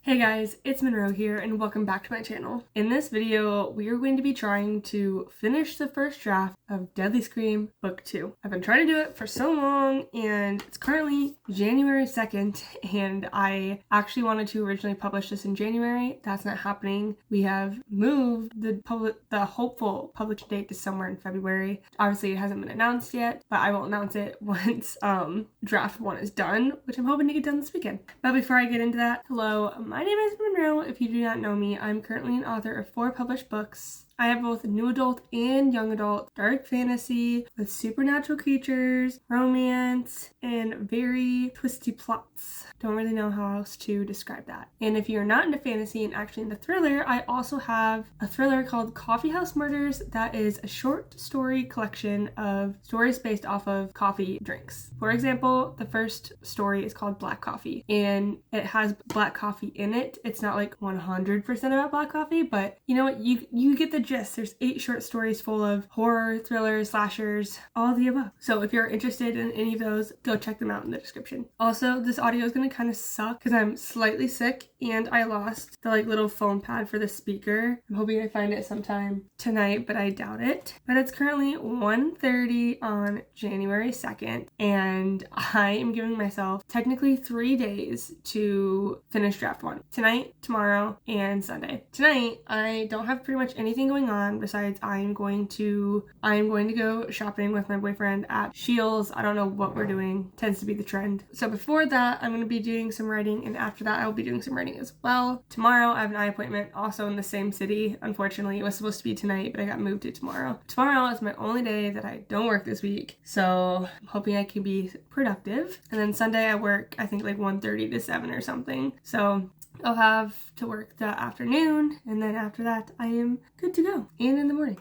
Hey guys, it's Monroe here and welcome back to my channel. In this video, we are going to be trying to finish the first draft of Deadly Scream Book 2. I've been trying to do it for so long and it's currently January 2nd and I actually wanted to originally publish this in January. That's not happening. We have moved the hopeful publish date to somewhere in February. Obviously it hasn't been announced yet, but I will announce it once draft 1 is done, which I'm hoping to get done this weekend. But before I get into that, hello, my name is Monroe. If you do not know me, I'm currently an author of 4 published books. I have both new adult and young adult dark fantasy with supernatural creatures, romance, and very twisty plots. Don't really know how else to describe that. And if you're not into fantasy and actually into thriller, I also have a thriller called Coffee House Murders that is a short story collection of stories based off of coffee drinks. For example, the first story is called Black Coffee and it has black coffee in it. It's not like 100% about black coffee, but you know what? You get the gist. There's 8 short stories full of horror, thrillers, slashers, all of the above. So if you're interested in any of those, go check them out in the description. Also, this audio is going to kind of suck because I'm slightly sick and I lost the little phone pad for the speaker. I'm hoping I find it sometime tonight, but I doubt it. But it's currently 1:30 on January 2nd and I am giving myself technically 3 days to finish draft 1. Tonight, tomorrow, and Sunday. Tonight, I don't have pretty much anything going on besides I am going to go shopping with my boyfriend at Shields. I don't know what we're doing. Tends to be the trend. So before that, I'm going to be doing some writing, and after that, I will be doing some writing as well. Tomorrow, I have an eye appointment also in the same city. Unfortunately, it was supposed to be tonight, but I got moved to tomorrow. Tomorrow is my only day that I don't work this week, so I'm hoping I can be productive. And then Sunday, I work, I think 1:30 to 7 or something. So I'll have to work that afternoon, and then after that I am good to go. And in the morning,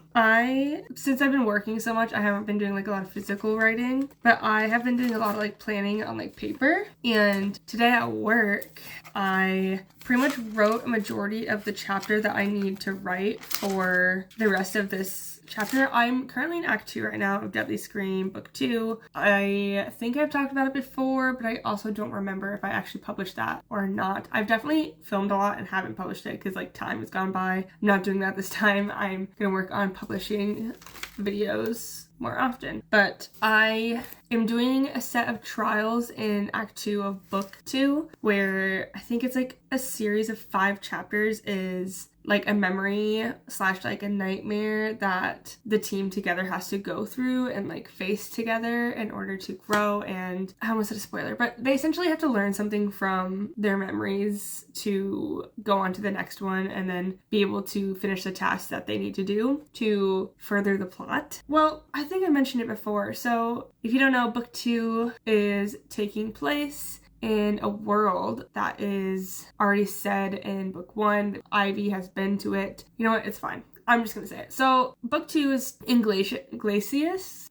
since I've been working so much, I haven't been doing a lot of physical writing, but I have been doing a lot of planning on paper. And today at work, I pretty much wrote a majority of the chapter that I need to write for the rest of this chapter. I'm currently in Act 2 right now of Deadly Scream Book 2. I think I've talked about it before, but I also don't remember if I actually published that or not. I've definitely filmed a lot and haven't published it because time has gone by. I'm not doing that this time. I'm gonna work on publishing videos more often. But I am doing a set of trials in Act 2 of Book 2 where I think it's a series of 5 chapters is a memory / a nightmare that the team together has to go through and face together in order to grow. And I almost said a spoiler, but they essentially have to learn something from their memories to go on to the next one and then be able to finish the task that they need to do to further the plot. Well, I think I mentioned it before. So if you don't know, Book 2 is taking place in a world that is already said in Book 1. Ivy has been to it. You know what? It's fine. I'm just gonna say it. So Book 2 is in Glacius.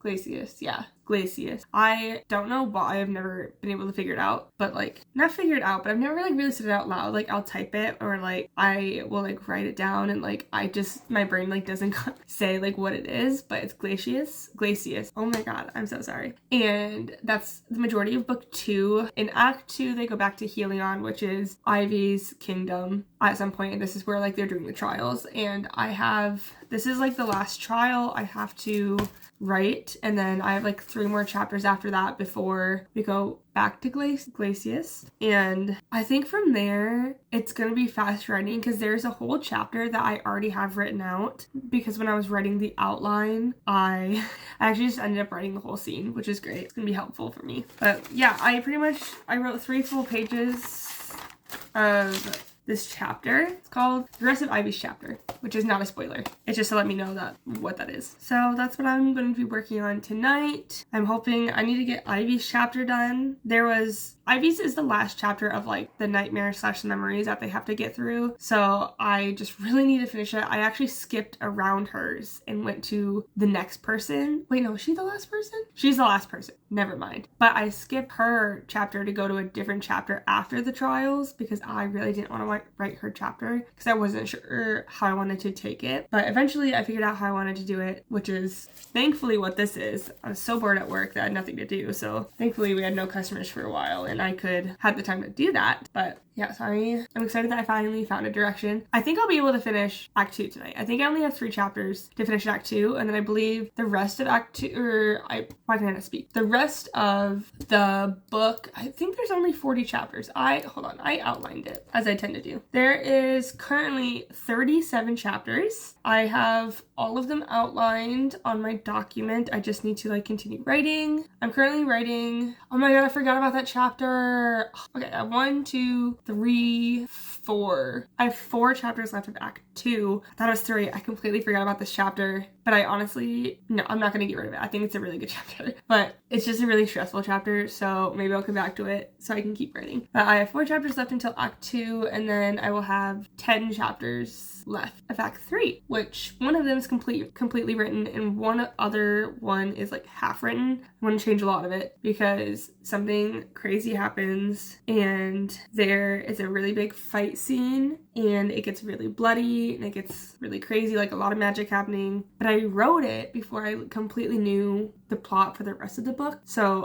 I don't know why. I've never been able to figure it out, but not figure it out, but I've never really said it out loud. I'll type it or I will write it down and my brain doesn't say what it is, but it's Glacius. Oh my god, I'm so sorry. And that's the majority of Book 2. In Act 2, they go back to Helion, which is Ivy's kingdom at some point, and this is where they're doing the trials. And this is the last trial I have to write, and then I have 3 more chapters after that before we go back to Glacius. And I think from there it's gonna be fast writing because there's a whole chapter that I already have written out, because when I was writing the outline I actually just ended up writing the whole scene, which is great. It's gonna be helpful for me. But yeah, I wrote 3 full pages of this chapter. It's called The Rest of Ivy's Chapter, which is not a spoiler. It's just to let me know what that is. So that's what I'm going to be working on tonight. I'm hoping I need to get Ivy's chapter done. Ivy's is the last chapter of the nightmare / memories that they have to get through. So I just really need to finish it. I actually skipped around hers and went to the next person. Wait, no, is she the last person? She's the last person. Never mind. But I skipped her chapter to go to a different chapter after the trials because I really didn't want to write her chapter because I wasn't sure how I wanted to take it. But eventually I figured out how I wanted to do it, which is thankfully what this is. I was so bored at work that I had nothing to do. So thankfully we had no customers for a while and I could have the time to do that. But yeah, sorry. I'm excited that I finally found a direction. I think I'll be able to finish Act 2 tonight. I think I only have 3 chapters to finish Act 2, and then I believe the rest of Act 2, why can't I speak? The rest of the book, I think there's only 40 chapters. Hold on, I outlined it, as I tend to do. There is currently 37 chapters. I have all of them outlined on my document. I just need to like continue writing. I'm currently writing, oh my god, I forgot about that chapter. Okay, I have 1, 2, 3, 4. I have 4 chapters left of Act 2. I thought it was 3. I completely forgot about this chapter, but I honestly, no, I'm not gonna get rid of it. I think it's a really good chapter, but it's just a really stressful chapter, so maybe I'll come back to it so I can keep writing. But I have 4 chapters left until Act 2, and then I will have 10 chapters left of Act 3, which one of them is completely written, and one other one is like half written. I want to change a lot of it because something crazy happens, and there is a really big fight scene, and it gets really bloody, and it gets really crazy, like a lot of magic happening. But I wrote it before I completely knew the plot for the rest of the book, so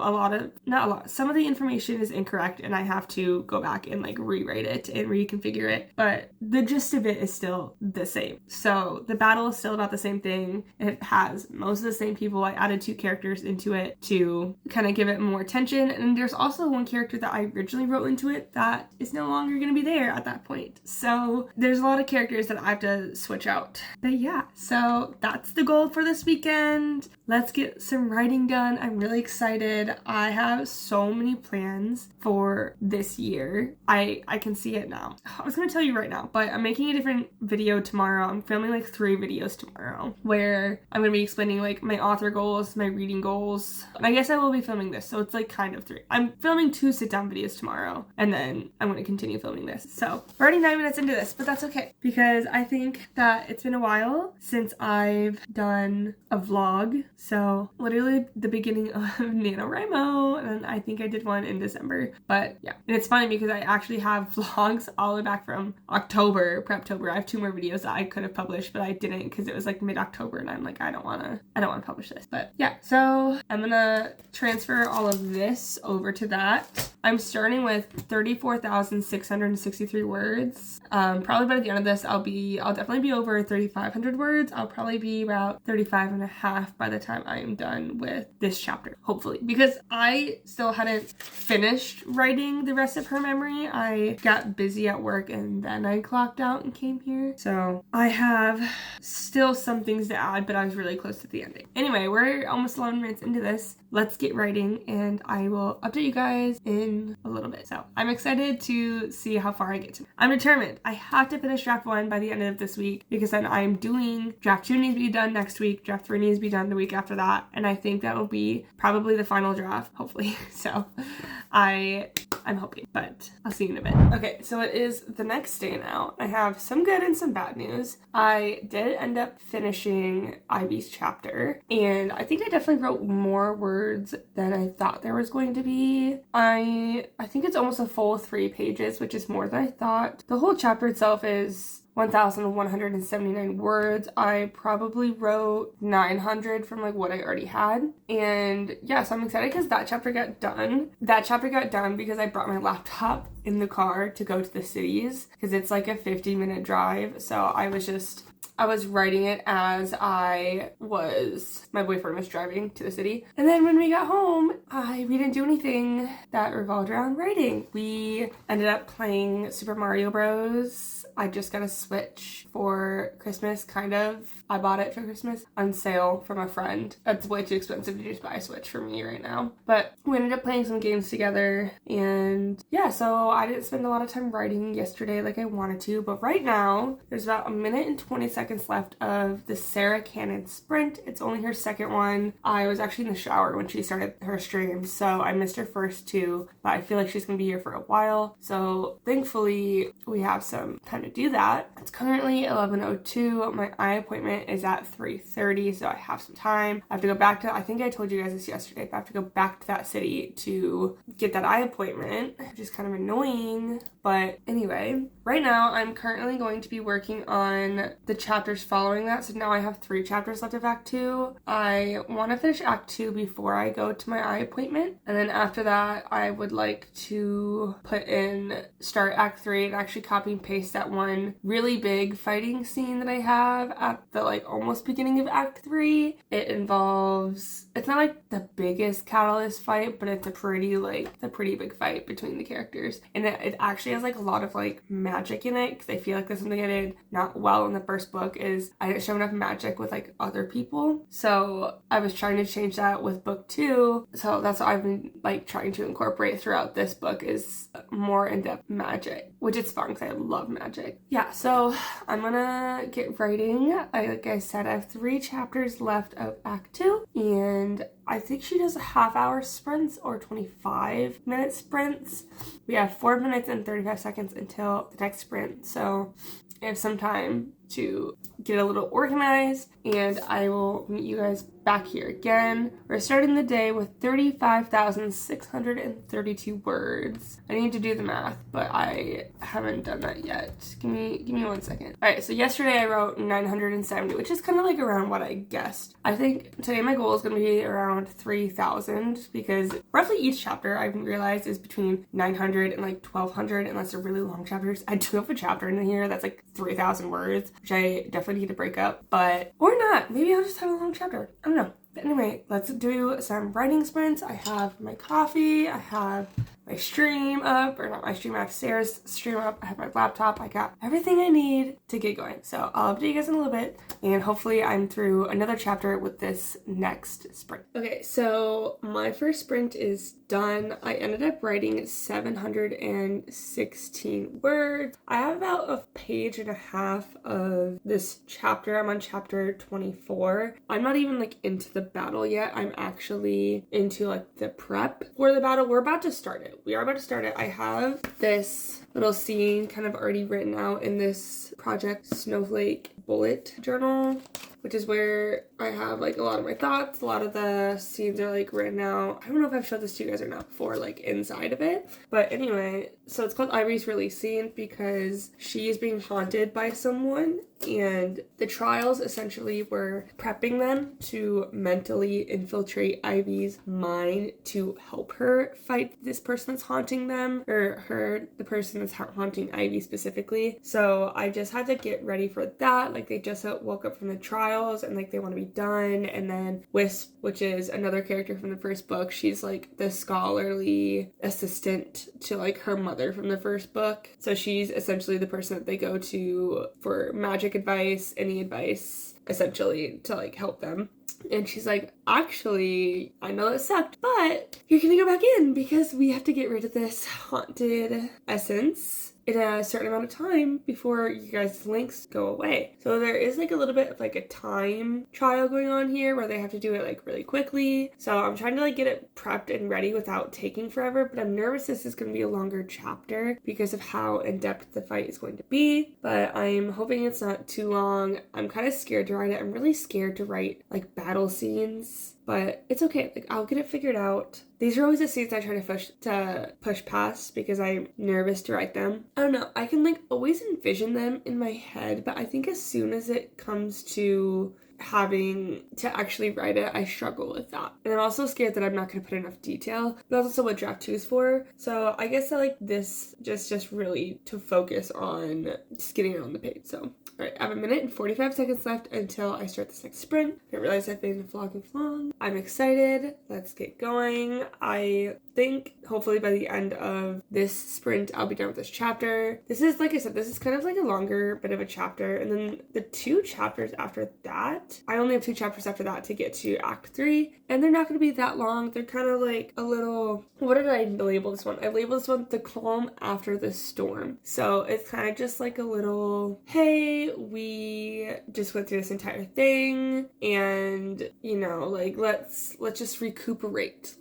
some of the information is incorrect, and I have to go back and like rewrite it and reconfigure it, but the gist of it is still the same. So the battle is still about the same thing. It has most of the same people. I added 2 characters into it to kind of give it more tension, and there's also one character that I originally wrote into it that is no longer going to be there at that point. So there's a lot of characters that I have to switch out. But yeah, so that's the goal for this weekend. Let's get some writing done. I'm really excited. I have so many plans for this year. I can see it now. I was gonna tell you right now, but I'm making a different video tomorrow. I'm filming like 3 videos tomorrow where I'm gonna be explaining like my author goals, my reading goals. And I guess I will be filming this, so it's like kind of 3. I'm filming 2 sit-down videos tomorrow, and then I'm gonna continue filming this. So we're already 9 minutes into this, but that's okay because I think that it's been a while since I've done a vlog. So literally the beginning of NaNoWriMo, and I think I did one in December. But yeah, and it's funny because I actually have vlogs all the way back from October, Preptober. I have 2 more videos that I could have published, but I didn't because it was like mid-October, and I'm like, I don't want to publish this. But yeah, so I'm gonna transfer all of this over to that. I'm starting with 34,663 words. Probably by the end of this, I'll definitely be over 3,500 words. I'll probably be about 35 and a half by the time I am done with this chapter, hopefully, because I still hadn't finished writing the rest of her memory. I got busy at work, and then I clocked out and came here. So I have still some things to add, but I was really close to the ending. Anyway, we're almost 11 minutes into this. Let's get writing, and I will update you guys in a little bit. So I'm excited to see how far I get to. I'm determined. I have to finish draft 1 by the end of this week, because then I'm doing draft 2 needs to be done next week. Draft 3 needs to be done the week after that. And I think that will be probably the final draft, hopefully. So I'm hoping, but I'll see you in a bit. Okay, so it is the next day now. I have some good and some bad news. I did end up finishing Ivy's chapter, and I think I definitely wrote more words than I thought there was going to be. I think it's almost a full 3 pages, which is more than I thought. The whole chapter itself is 1,179 words. I probably wrote 900 from like what I already had. And yeah, so I'm excited because that chapter got done. That chapter got done because I brought my laptop in the car to go to the cities, because it's like a 50-minute drive. So I was writing it as my boyfriend was driving to the city. And then when we got home, we didn't do anything that revolved around writing. We ended up playing Super Mario Bros. I just got a Switch for Christmas, kind of. I bought it for Christmas on sale from a friend. It's way too expensive to just buy a Switch for me right now. But we ended up playing some games together, and yeah, so I didn't spend a lot of time writing yesterday like I wanted to, but right now, there's about 1 minute and 20 seconds left of the Sarah Cannon sprint. It's only her second one. I was actually in the shower when she started her stream, so I missed her first 2, but I feel like she's gonna be here for a while, so thankfully we have some time to gonna do that. It's currently 11:02. My eye appointment is at 3:30, so I have some time. I have to go back to, I think I told you guys this yesterday, but I have to go back to that city to get that eye appointment, which is kind of annoying. But anyway, right now I'm currently going to be working on the chapters following that. So now I have 3 chapters left of Act 2. I want to finish Act 2 before I go to my eye appointment. And then after that, I would like to start Act 3 and actually copy and paste that one really big fighting scene that I have at the almost beginning of Act 3. It involves, it's not like the biggest catalyst fight, but it's a pretty big fight between the characters. And it actually has a lot of magic in it, because I feel like that's something I did not well in the first book, is I didn't show enough magic with other people. So I was trying to change that with book 2. So that's what I've been trying to incorporate throughout this book, is more in-depth magic, which is fun because I love magic. Yeah, so I'm gonna get writing. Like I said, I have 3 chapters left of Act 2, and I think she does half-hour sprints or 25-minute sprints. We have 4 minutes and 35 seconds until the next sprint, so I have some time to get a little organized, and I will meet you guys back here again. We're starting the day with 35,632 words. I need to do the math, but I haven't done that yet. Give me 1 second. All right, so yesterday I wrote 970, which is kind of around what I guessed. I think today my goal is going to be around 3,000, because roughly each chapter I've realized is between 900 and 1,200, unless they're really long chapters. I do have a chapter in here that's 3,000 words, which I definitely need to break up, or not. Maybe I'll just have a long chapter. I don't know. But anyway, let's do some writing sprints. I have my coffee, I have my stream up, or not my stream, I have Sarah's stream up, I have my laptop, I got everything I need to get going. So I'll update you guys in a little bit, and hopefully I'm through another chapter with this next sprint. Okay, so my first sprint is done. I ended up writing 716 words. I have about a page and a half of this chapter. I'm on chapter 24. I'm not even into the battle yet. I'm actually into the prep for the battle. We're about to start it. We are about to start it. I have this little scene kind of already written out in this Project Snowflake bullet journal, which is where I have a lot of my thoughts. A lot of the scenes are written out. I don't know if I've showed this to you guys or not before, inside of it. But anyway, so it's called Ivy's Release Scene because she is being haunted by someone, and the trials essentially were prepping them to mentally infiltrate Ivy's mind to help her fight this person that's haunting them, or the person that's haunting Ivy specifically. So I just had to get ready for that. They just woke up from the trials, and they want to be done. And then Wisp, which is another character from the first book, she's the scholarly assistant to her mother from the first book. So she's essentially the person that they go to for magic advice, any advice, essentially, to help them. And she's actually, I know it sucked, but you're gonna go back in because we have to get rid of this haunted essence in a certain amount of time before you guys' links go away. So there is a little bit of a time trial going on here where they have to do it really quickly. So I'm trying to get it prepped and ready without taking forever, but I'm nervous this is going to be a longer chapter because of how in-depth the fight is going to be. But I'm hoping it's not too long. I'm kind of scared to write it. I'm really scared to write battle scenes, but it's okay. I'll get it figured out. These are always the scenes I try to push past because I'm nervous to write them. I don't know. I can always envision them in my head, but I think as soon as it comes to having to actually write it, I struggle with that. And I'm also scared that I'm not going to put enough detail. But that's also what draft 2 is for. So I guess I this just really to focus on just getting it on the page. So alright, I have 1 minute and 45 seconds left until I start this next sprint. I realize I've been vlogging long. I'm excited. Let's get going. I think hopefully by the end of this sprint I'll be done with this chapter. This is, like I said, this is kind of a longer bit of a chapter, and then the 2 chapters after that, I only have 2 chapters after that to get to Act 3, and they're not going to be that long. They're kind of a little, what did I label this one? I labeled this one The Calm After the Storm. So it's kind of just a little, hey, we just went through this entire thing, and let's just recuperate.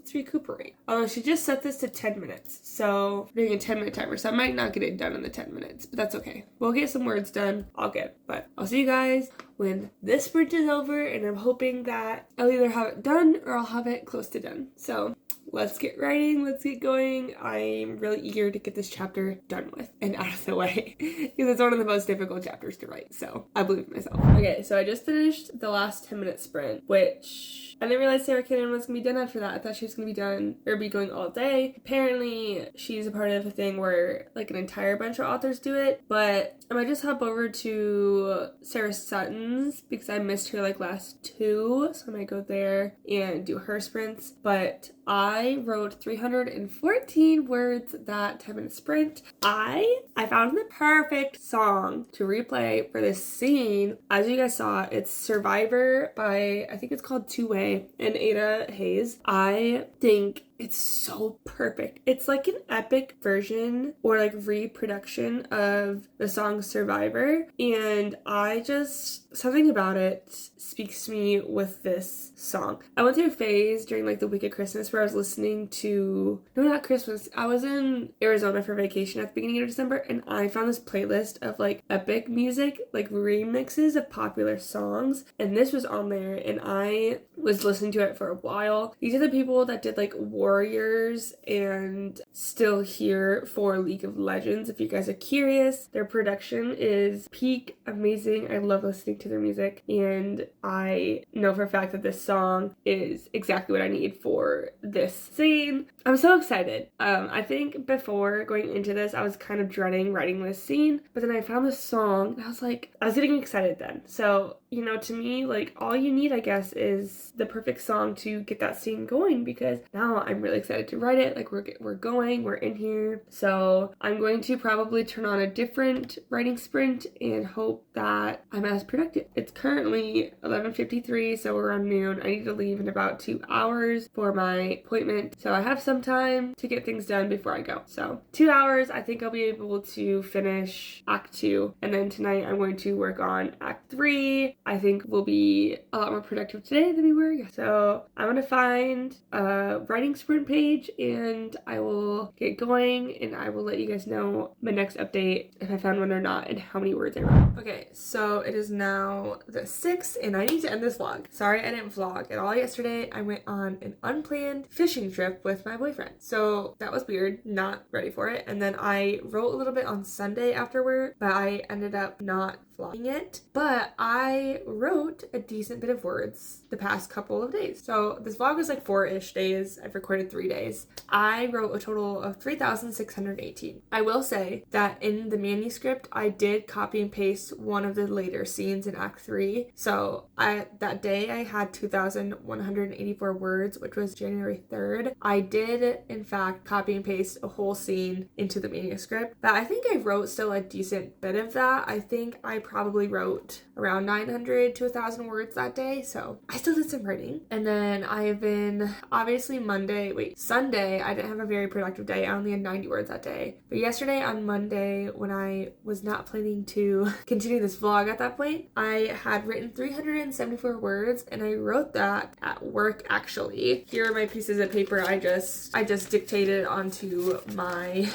Although she just set this to 10 minutes. So I'm doing a 10-minute timer. So I might not get it done in the 10 minutes, but that's okay. We'll get some words done. I'll get it. But I'll see you guys when this sprint is over, and I'm hoping that I'll either have it done or I'll have it close to done. So let's get writing, let's get going. I'm really eager to get this chapter done with and out of the way because it's one of the most difficult chapters to write, so I believe in myself. Okay, so I just finished the last 10-minute sprint, which I didn't realize Sarah Cannon was gonna be done after that. I thought she was gonna be done or be going all day. Apparently, she's a part of a thing where like an entire bunch of authors do it, but I might just hop over to Sarah Sutton's because I missed her like last two, so I might go there and do her sprints. But I wrote 314 words that 10-minute sprint. I found the perfect song to replay for this scene. As you guys saw, it's Survivor by, I think it's called Two Way, and Ada Hayes. I think it's so perfect. It's like an epic version or like reproduction of the song Survivor, and something about it speaks to me with this song. I went through a phase during like the week of Christmas where I was listening to, no, not Christmas, I was in Arizona for vacation at the beginning of December, and I found this playlist of like epic music, like remixes of popular songs, and this was on there, and I was listening to it for a while. These are the people that did like Warriors and Still Here for League of Legends. If you guys are curious, their production is peak amazing. I love listening to their music, and I know for a fact that this song is exactly what I need for this scene. I'm so excited. I think before going into this, I was kind of dreading writing this scene, but then I found this song and I was getting excited then. So, you know, to me, like, all you need, I guess, is the perfect song to get that scene going, because now I'm really excited to write it. Like, we're going, we're in here. So I'm going to probably turn on a different writing sprint and hope that I'm as productive. It's currently 11:53, so we're around noon. I need to leave in about 2 hours for my appointment, so I have some time to get things done before I go. So 2 hours, I think I'll be able to finish Act 2, and then tonight I'm going to work on Act 3. I think we'll be a lot more productive today than we were. So I'm gonna find a writing sprint page and I will get going, and I will let you guys know my next update if I found one or not and how many words I wrote. Okay, so it is now the 6th and I need to end this vlog. Sorry I didn't vlog at all yesterday. I went on an unplanned fishing trip with my boyfriend, so that was weird, not ready for it. And then I wrote a little bit on Sunday afterward, but I ended up not vlogging it. But I wrote a decent bit of words the past couple of days. So this vlog was like 4-ish days. I've recorded 3 days. I wrote a total of 3,618. I will say that in the manuscript, I did copy and paste one of the later scenes in Act 3. So that day I had 2,184 words, which was January 3rd. I did, in fact, copy and paste a whole scene into the manuscript, but I think I wrote still a decent bit of that. I think I probably wrote around 900 to 1,000 words that day, so I still did some writing. And then I've been, obviously Sunday, I didn't have a very productive day. I only had 90 words that day. But yesterday on Monday, when I was not planning to continue this vlog at that point, I had written 374 words, and I wrote that at work actually. Here are my pieces of paper I just dictated onto my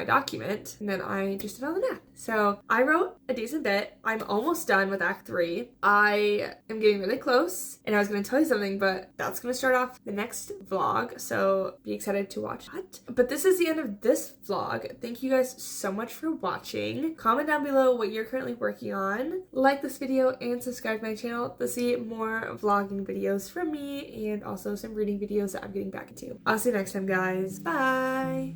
document, and then I just did all the math. So I wrote a decent bit. I'm almost done with Act 3. I am getting really close, and I was going to tell you something, but that's going to start off the next vlog, so be excited to watch that. But this is the end of this vlog. Thank you guys so much for watching. Comment down below what you're currently working on. Like this video and subscribe to my channel to see more vlogging videos from me, and also some reading videos that I'm getting back into. I'll see you next time, guys. Bye!